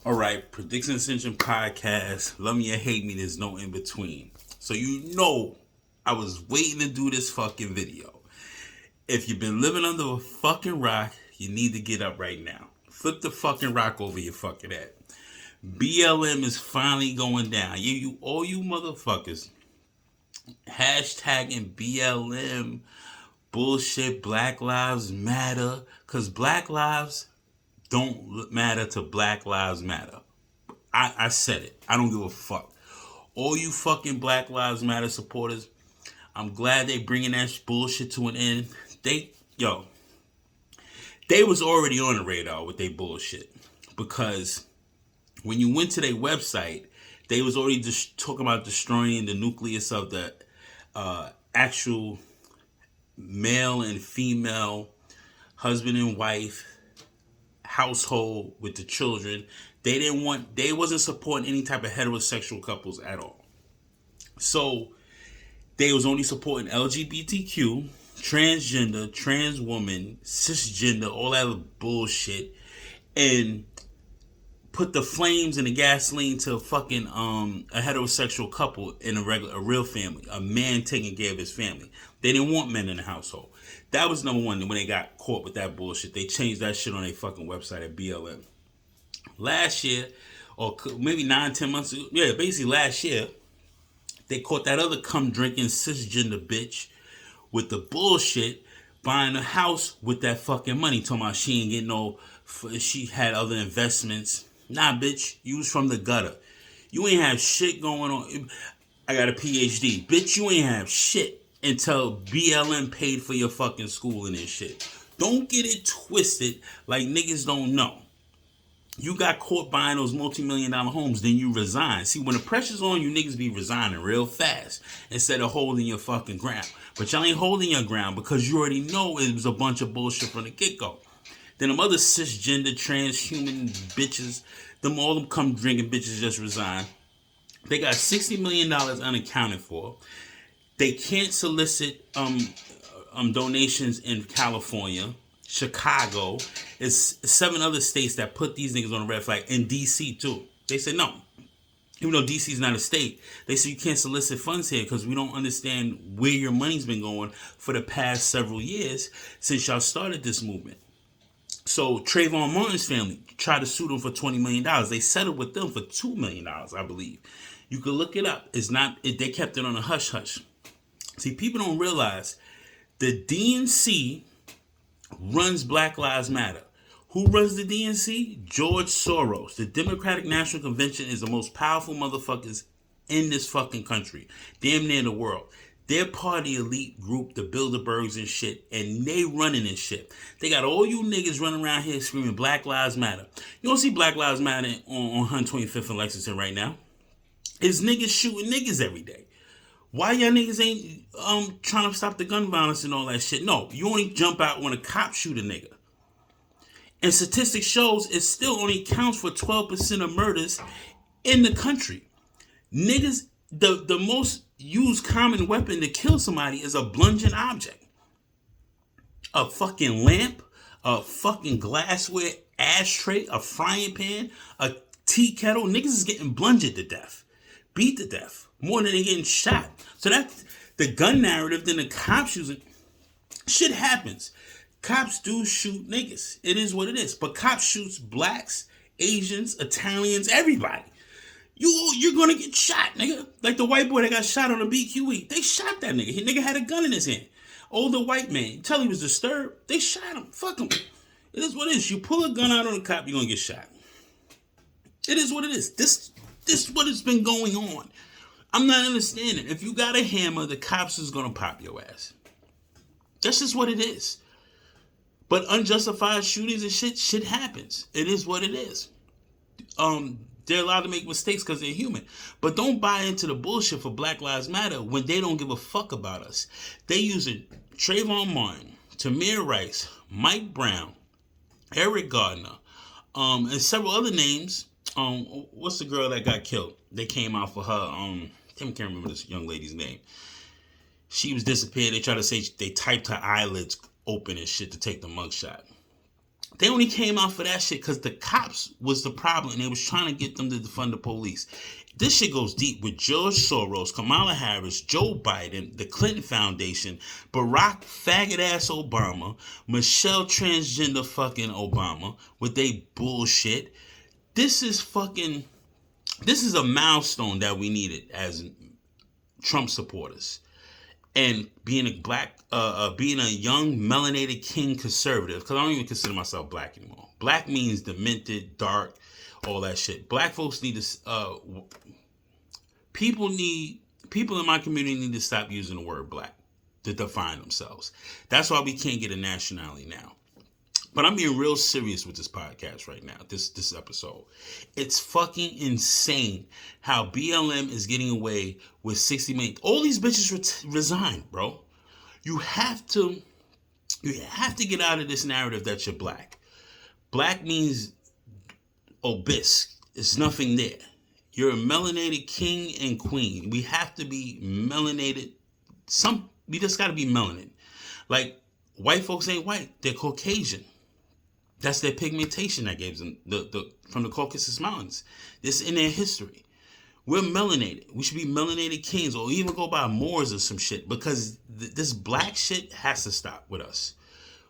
All right, Prediction Ascension podcast. Love me or hate me, there's no in between. So you know, I was waiting to do this fucking video. If you've been living under a fucking rock, you need to get up right now. Flip the fucking rock over your fucking head. BLM is finally going down. All you motherfuckers, hashtagging BLM bullshit. Black Lives Matter, cause Black Lives don't matter to Black Lives Matter. I said it. I don't give a fuck. All you fucking Black Lives Matter supporters, I'm glad they bringing that bullshit to an end. Yo, they was already on the radar with their bullshit because when you went to their website, they was already just talking about destroying the nucleus of the actual male and female, husband and wife household with the children. They wasn't supporting any type of heterosexual couples at all. So they was only supporting LGBTQ, transgender, trans woman, cisgender, all that other bullshit, and put the flames and the gasoline to fucking a heterosexual couple in a real family, a man taking care of his family. They didn't want men in the household. That was number one. When they got caught with that bullshit, they changed that shit on their fucking website at BLM. Last year, or maybe 9, 10 months ago, yeah, basically last year, they caught that other cum drinking cisgender bitch with the bullshit buying a house with that fucking money. Talking about she ain't getting no, she had other investments. Nah, bitch, you was from the gutter. You ain't have shit going on. I got a PhD. Bitch, you ain't have shit until BLM paid for your fucking school and this shit. Don't get it twisted like niggas don't know. You got caught buying those multi-million-dollar homes, then you resign. See, when the pressure's on, you niggas be resigning real fast instead of holding your fucking ground. But y'all ain't holding your ground because you already know it was a bunch of bullshit from the get-go. Then them other cisgender, transhuman bitches, all them come drinking bitches just resign. They got $60 million unaccounted for. They can't solicit donations in California, Chicago. It's 7 other states that put these niggas on the red flag, and DC too. They said no. Even though DC is not a state, they said you can't solicit funds here because we don't understand where your money's been going for the past several years since y'all started this movement. So Trayvon Martin's family tried to sue them for $20 million. They settled with them for $2 million, I believe. You can look it up. They kept it on a hush hush. See, people don't realize the DNC runs Black Lives Matter. Who runs the DNC? George Soros. The Democratic National Convention is the most powerful motherfuckers in this fucking country. Damn near the world. They're part of the elite group, the Bilderbergs and shit, and they running this shit. They got all you niggas running around here screaming Black Lives Matter. You don't see Black Lives Matter on 125th and Lexington right now. It's niggas shooting niggas every day. Why y'all niggas ain't trying to stop the gun violence and all that shit? No, you only jump out when a cop shoot a nigga. And statistics shows it still only counts for 12% of murders in the country. Niggas, the most used common weapon to kill somebody is a bludgeon object. A fucking lamp, a fucking glassware ashtray, a frying pan, a tea kettle. Niggas is getting bludgeoned to death, beat to death, more than they getting shot. So that's the gun narrative. Then the cops using shit happens. Cops do shoot niggas. It is what it is. But cops shoots blacks, Asians, Italians, everybody. You're gonna get shot, nigga. Like the white boy that got shot on a BQE. They shot that nigga. He nigga had a gun in his hand. Older white man. You tell he was disturbed. They shot him. Fuck him. It is what it is. You pull a gun out on a cop, you're gonna get shot. It is what it is. This is what has been going on. I'm not understanding. If you got a hammer, the cops is gonna pop your ass. That's just what it is. But unjustified shootings and shit happens. It is what it is. They're allowed to make mistakes because they're human. But don't buy into the bullshit for Black Lives Matter when they don't give a fuck about us. They using Trayvon Martin, Tamir Rice, Mike Brown, Eric Gardner, and several other names. What's the girl that got killed? They came out for her. I can't remember this young lady's name. She was disappeared. They tried to say they typed her eyelids open and shit to take the mugshot. They only came out for that shit because the cops was the problem and they was trying to get them to defund the police. This shit goes deep with George Soros, Kamala Harris, Joe Biden, the Clinton Foundation, Barack faggot ass Obama, Michelle transgender fucking Obama with they bullshit. This is a milestone that we needed as Trump supporters. And being being a young melanated king conservative, because I don't even consider myself black anymore. Black means demented, dark, all that shit. Black folks need to, people in my community need to stop using the word black to define themselves. That's why we can't get a nationality now. But I'm being real serious with this podcast right now, this episode. It's fucking insane how BLM is getting away with 60 million. All these bitches resign, bro. You have to get out of this narrative that you're black. Black means obis. There's nothing there. You're a melanated king and queen. We have to be melanated. We just got to be melanin. Like, white folks ain't white. They're Caucasian. That's their pigmentation that gives them from the Caucasus Mountains. This is in their history. We're melanated. We should be melanated kings, or even go by Moors or some shit, because this black shit has to stop with us.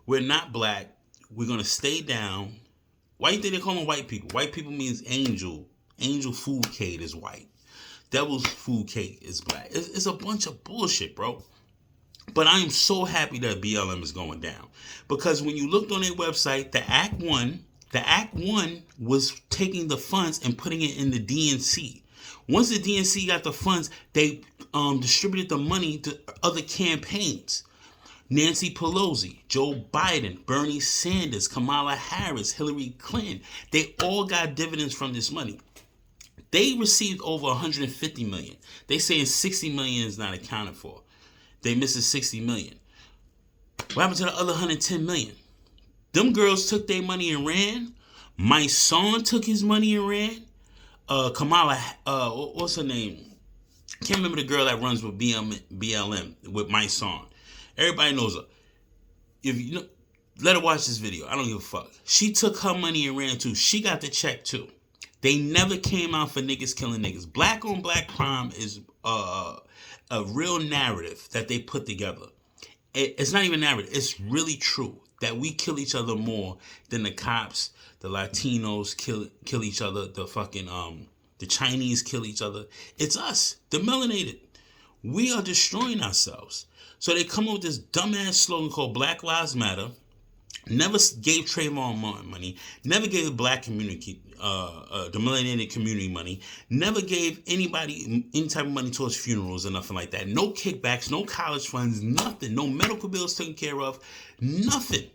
We're not black. We're gonna stay down. Why do you think they call them white people? White people means angel. Angel food cake is white. Devil's food cake is black. It's a bunch of bullshit, bro. But I am so happy that BLM is going down, because when you looked on their website, the Act 1 was taking the funds and putting it in the DNC. Once the DNC got the funds, they distributed the money to other campaigns. Nancy Pelosi, Joe Biden, Bernie Sanders, Kamala Harris, Hillary Clinton, they all got dividends from this money. They received over 150 million. They saying 60 million is not accounted for. They missing 60 million. What happened to the other 110 million? Them girls took their money and ran. My son took his money and ran. Kamala, what's her name? Can't remember the girl that runs with BLM with my son. Everybody knows her. If you know, let her watch this video. I don't give a fuck. She took her money and ran too. She got the check too. They never came out for niggas killing niggas. Black on black crime is a real narrative that they put together. It's not even narrative. It's really true that we kill each other more than the cops, the Latinos kill each other, the Chinese kill each other. It's us, the melanated. We are destroying ourselves. So they come up with this dumbass slogan called Black Lives Matter. Never gave Trayvon Martin money. Never gave the black community, the melanated community money. Never gave anybody any type of money towards funerals or nothing like that. No kickbacks, no college funds, nothing. No medical bills taken care of, nothing.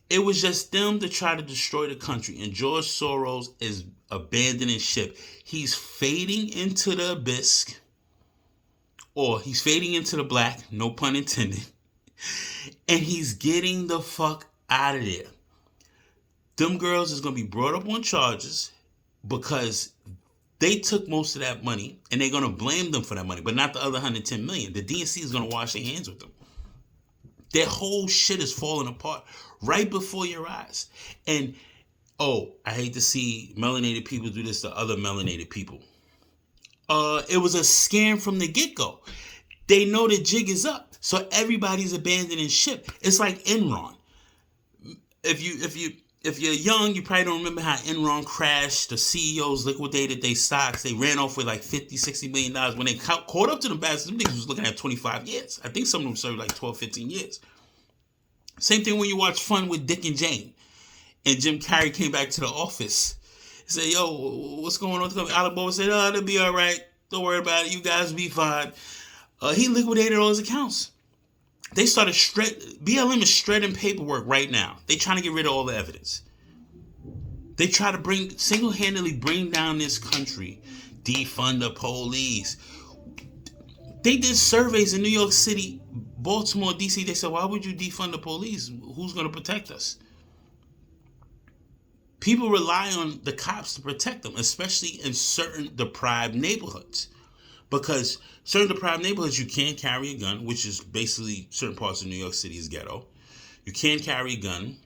It was just them to try to destroy the country. And George Soros is abandoning ship. He's fading into the abyss. Or he's fading into the black, no pun intended. And he's getting the fuck out of there. Them girls is going to be brought up on charges because they took most of that money, and they're going to blame them for that money, but not the other 110 million. The DNC is going to wash their hands with them. Their whole shit is falling apart right before your eyes. And, I hate to see melanated people do this to other melanated people. It was a scam from the get-go. They know the jig is up. So everybody's abandoning ship. It's like Enron. If you're young, you probably don't remember how Enron crashed. The CEOs liquidated their stocks. They ran off with like $50-60 million. When they caught up to them bastards, them niggas was looking at 25 years. I think some of them served like 12-15 years. Same thing when you watch Fun with Dick and Jane. And Jim Carrey came back to the office. He said, yo, what's going on? Alibaba said, it'll be all right. Don't worry about it. You guys be fine. He liquidated all his accounts. They started BLM is shredding paperwork right now. They trying to get rid of all the evidence. They try to single-handedly bring down this country. Defund the police. They did surveys in New York City, Baltimore, DC. They said, why would you defund the police? Who's going to protect us? People rely on the cops to protect them, especially in certain deprived neighborhoods. Because certain deprived neighborhoods, you can't carry a gun, which is basically certain parts of New York City is ghetto. You can't carry a gun.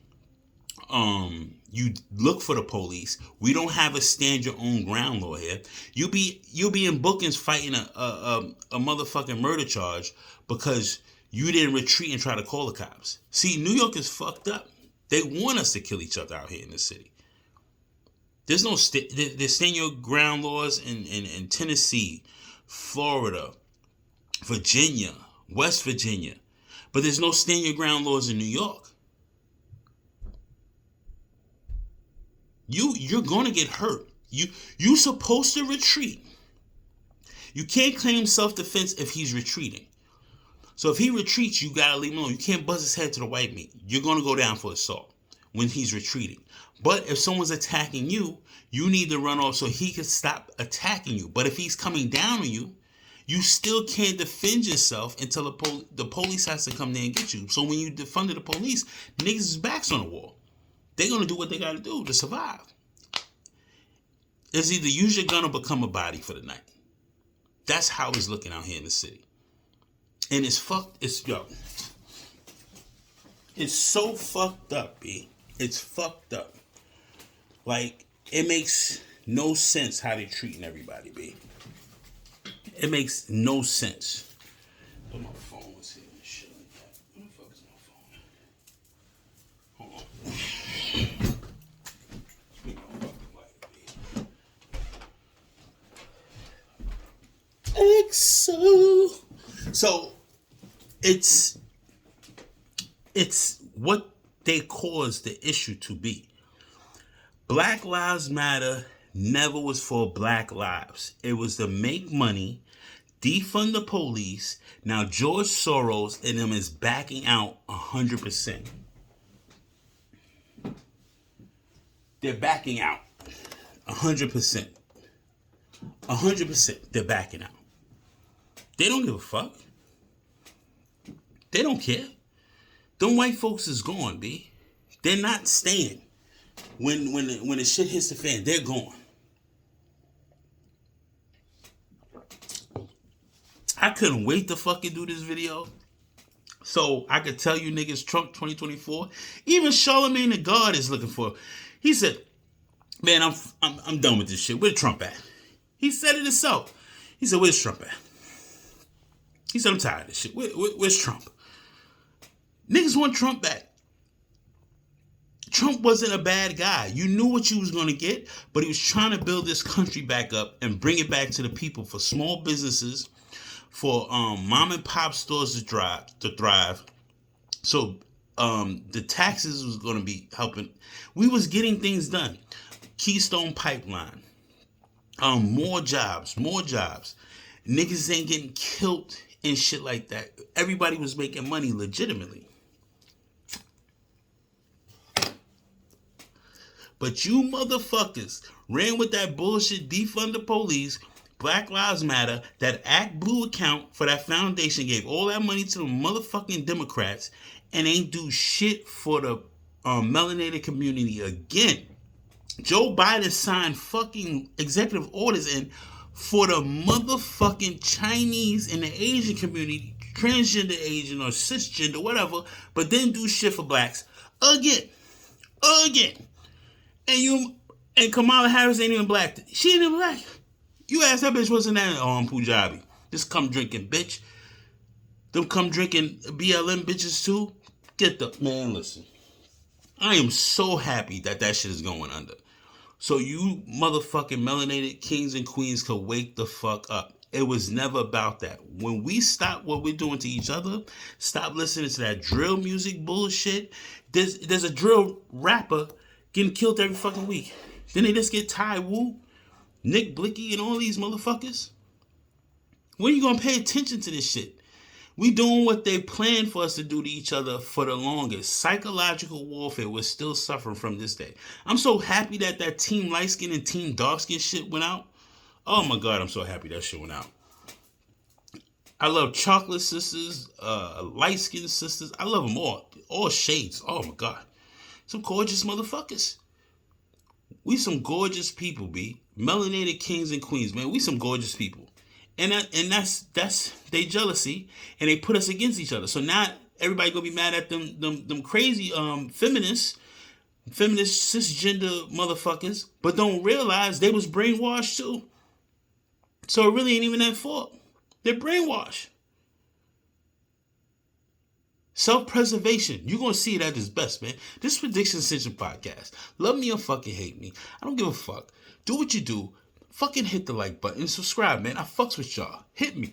You look for the police. We don't have a stand your own ground law here. You'll be in bookings fighting a motherfucking murder charge because you didn't retreat and try to call the cops. See, New York is fucked up. They want us to kill each other out here in the city. There's no there's stand your ground laws in Tennessee, Florida, Virginia, West Virginia, but there's no stand your ground laws in New York. You're gonna get hurt. You supposed to retreat. You can't claim self-defense if he's retreating. So if he retreats, you gotta leave him alone. You can't buzz his head to the white meat. You're gonna go down for assault when he's retreating. But if someone's attacking you, you need to run off so he can stop attacking you. But if he's coming down on you, you still can't defend yourself until the police has to come there and get you. So when you defunded the police, niggas' backs on the wall. They're going to do what they got to do to survive. It's either use your gun or become a body for the night. That's how it's looking out here in the city. And it's fucked. It's so fucked up, B. It's fucked up. Like, it makes no sense how they're treating everybody, B. It makes no sense. But my phone was here and shit like that. Where the fuck is my phone? Hold on. So it's what they caused the issue to be. Black Lives Matter never was for black lives. It was to make money, defund the police. Now George Soros and them is backing out 100%. They're backing out 100%. 100%. They're backing out. They don't give a fuck. They don't care. Them white folks is gone, B. They're not staying. When the shit hits the fan, they're gone. I couldn't wait to fucking do this video so I could tell you niggas Trump 2024. Even Charlemagne the God is looking for. He said, "Man, I'm done with this shit. Where's Trump at?" He said it himself. He said, "Where's Trump at?" He said, "I'm tired of this shit. Where's Trump?" Niggas want Trump back. Trump wasn't a bad guy. You knew what you was going to get, but he was trying to build this country back up and bring it back to the people for small businesses, for mom and pop stores to thrive. So the taxes was going to be helping. We was getting things done. Keystone Pipeline. More jobs. Niggas ain't getting killed and shit like that. Everybody was making money legitimately. But you motherfuckers ran with that bullshit, defund the police, Black Lives Matter, that Act Blue account for that foundation, gave all that money to the motherfucking Democrats, and ain't do shit for the melanated community again. Joe Biden signed fucking executive orders in for the motherfucking Chinese and the Asian community, transgender Asian or cisgender, whatever, but then do shit for blacks again. And Kamala Harris ain't even black. She ain't even black. You ask that bitch what's in that? Oh, I'm Punjabi. Just come drinking, bitch. Them come drinking BLM bitches too. Get the man. Listen, I am so happy that shit is going under. So you motherfucking melanated kings and queens could wake the fuck up. It was never about that. When we stop what we're doing to each other, stop listening to that drill music bullshit. There's a drill rapper getting killed every fucking week. Then they just get Ty Wu, Nick Blicky, and all these motherfuckers. When are you gonna pay attention to this shit? We doing what they planned for us to do to each other for the longest. Psychological warfare, we're still suffering from this day. I'm so happy that Team Light Skin and Team Dark Skin shit went out. Oh my God, I'm so happy that shit went out. I love chocolate sisters, light skin sisters. I love them all shades. Oh my God. Some gorgeous motherfuckers. We some gorgeous people, B. Melanated kings and queens, man. We some gorgeous people. And that's they jealousy, and they put us against each other. So now everybody gonna be mad at them crazy feminists feminist cisgender motherfuckers, but don't realize they was brainwashed too. So it really ain't even their fault. They're brainwashed. Self-preservation. You're going to see it at its best, man. This is Prediction Ascension Podcast. Love me or fucking hate me. I don't give a fuck. Do what you do. Fucking hit the like button and subscribe, man. I fucks with y'all. Hit me.